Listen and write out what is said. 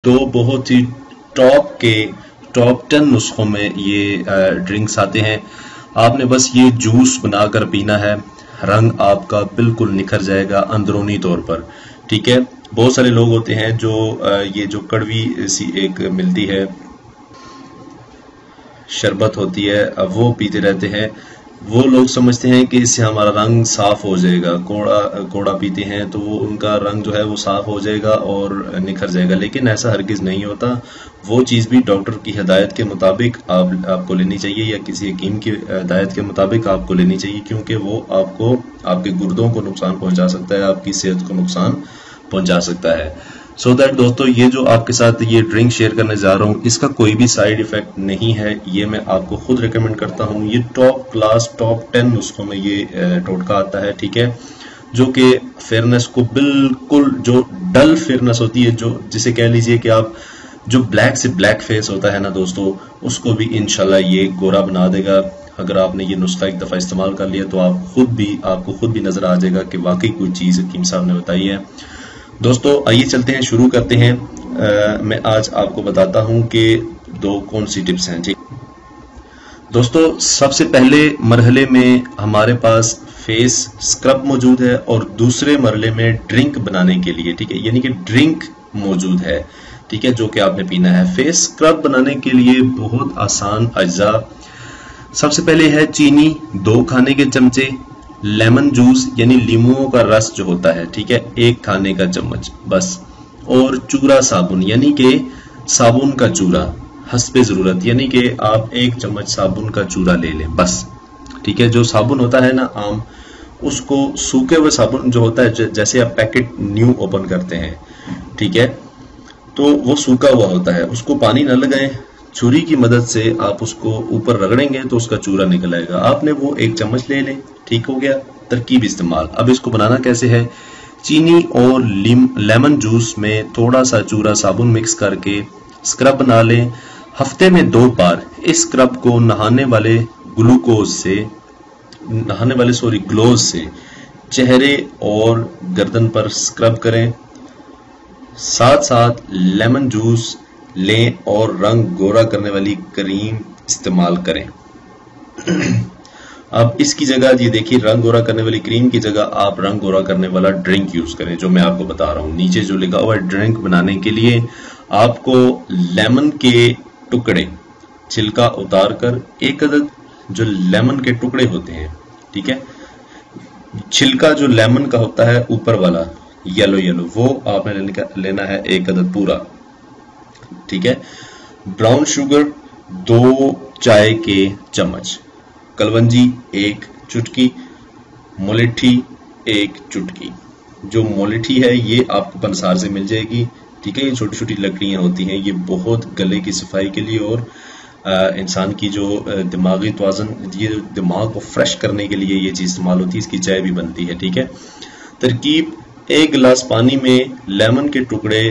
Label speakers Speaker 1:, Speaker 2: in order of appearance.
Speaker 1: तो बहुत ही टॉप 10 नुस्खों में ये ड्रिंक्स आते हैं। आपने बस ये जूस बनाकर पीना है, रंग आपका बिल्कुल निखर जाएगा अंदरूनी तौर पर। ठीक है, बहुत सारे लोग होते हैं जो ये जो कड़वी सी एक मिलती है शरबत होती है, वो पीते रहते हैं। वो लोग समझते हैं कि इससे हमारा रंग साफ हो जाएगा। कोड़ा पीते हैं तो वो उनका रंग जो है वो साफ हो जाएगा और निखर जाएगा, लेकिन ऐसा हरगिज नहीं होता। वो चीज़ भी डॉक्टर की हिदायत के मुताबिक आपको लेनी चाहिए, या किसी हकीम की हिदायत के मुताबिक आपको लेनी चाहिए, क्योंकि वो आपको आपके गुर्दों को नुकसान पहुंचा सकता है, आपकी सेहत को नुकसान पहुंचा सकता है। सो दैट दोस्तों, ये जो आपके साथ ये ड्रिंक शेयर करने जा रहा हूँ, इसका कोई भी साइड इफेक्ट नहीं है। ये मैं आपको खुद रिकमेंड करता हूँ। ये टॉप क्लास टॉप 10 नुस्खों में ये टोटका आता है। ठीक है, जो कि फेयरनेस को बिल्कुल, जो डल फेयरनेस होती है, जो जिसे कह लीजिए कि आप जो ब्लैक से ब्लैक फेस होता है ना दोस्तों, उसको भी इंशाल्लाह ये गोरा बना देगा। अगर आपने ये नुस्खा एक दफ़ा इस्तेमाल कर लिया तो आपको खुद भी नजर आ जाएगा कि वाकई कोई चीज़ हकीम साहब ने बताई है। दोस्तों आइए चलते हैं, शुरू करते हैं। मैं आज आपको बताता हूं कि कौन सी टिप्स हैं। ठीक दोस्तों, सबसे पहले मरहले में हमारे पास फेस स्क्रब मौजूद है और दूसरे मरहले में ड्रिंक बनाने के लिए, ठीक है, यानी कि ड्रिंक मौजूद है। ठीक है, जो कि आपने पीना है। फेस स्क्रब बनाने के लिए बहुत आसान अज्जा। सबसे पहले है चीनी 2 खाने के चमचे, लेमन जूस यानी लीमुओं का रस जो होता है, ठीक है, 1 खाने का चम्मच बस, और चूरा साबुन यानी कि साबुन का चूरा हस्बे जरूरत, यानी कि आप 1 चम्मच साबुन का चूरा ले लें बस। ठीक है, जो साबुन होता है ना आम, उसको सूखे हुए साबुन जो होता है, जैसे आप पैकेट न्यू ओपन करते हैं, ठीक है, तो वो सूखा हुआ होता है, उसको पानी न लगाएं, छुरी की मदद से आप उसको ऊपर रगड़ेंगे तो उसका चूरा निकल आएगा। आपने वो 1 चम्मच ले लें। ठीक हो गया, तरकीब इस्तेमाल। अब इसको बनाना कैसे है? चीनी और लेमन जूस में थोड़ा सा चूरा साबुन मिक्स करके स्क्रब बना लें। हफ्ते में 2 बार इस स्क्रब को नहाने वाले ग्लोव से चेहरे और गर्दन पर स्क्रब करें। साथ साथ लेमन जूस लें और रंग गोरा करने वाली क्रीम इस्तेमाल करें। अब इसकी जगह ये देखिए, रंग गोरा करने वाली क्रीम की जगह आप रंग गोरा करने वाला ड्रिंक यूज करें, जो मैं आपको बता रहा हूं। नीचे जो लिखा हुआ है ड्रिंक बनाने के लिए, आपको लेमन के टुकड़े छिलका उतार कर 1 अदद जो लेमन के टुकड़े होते हैं, ठीक है, छिलका जो लेमन का होता है ऊपर वाला येलो, वो आपने लेना है 1 अदद पूरा। ठीक है, ब्राउन शुगर 2 चाय के चम्मच, कलवंजी 1 चुटकी, मोलेठी 1 चुटकी। जो मोलेठी है ये आपको पंसार से मिल जाएगी। ठीक है, ये छोटी छोटी लकड़ियां होती हैं, ये बहुत गले की सफाई के लिए और इंसान की जो दिमागी तवाज़ुन, ये दिमाग को फ्रेश करने के लिए ये चीज इस्तेमाल होती है। इसकी चाय भी बनती है। ठीक है, तरकीब: 1 गिलास पानी में लेमन के टुकड़े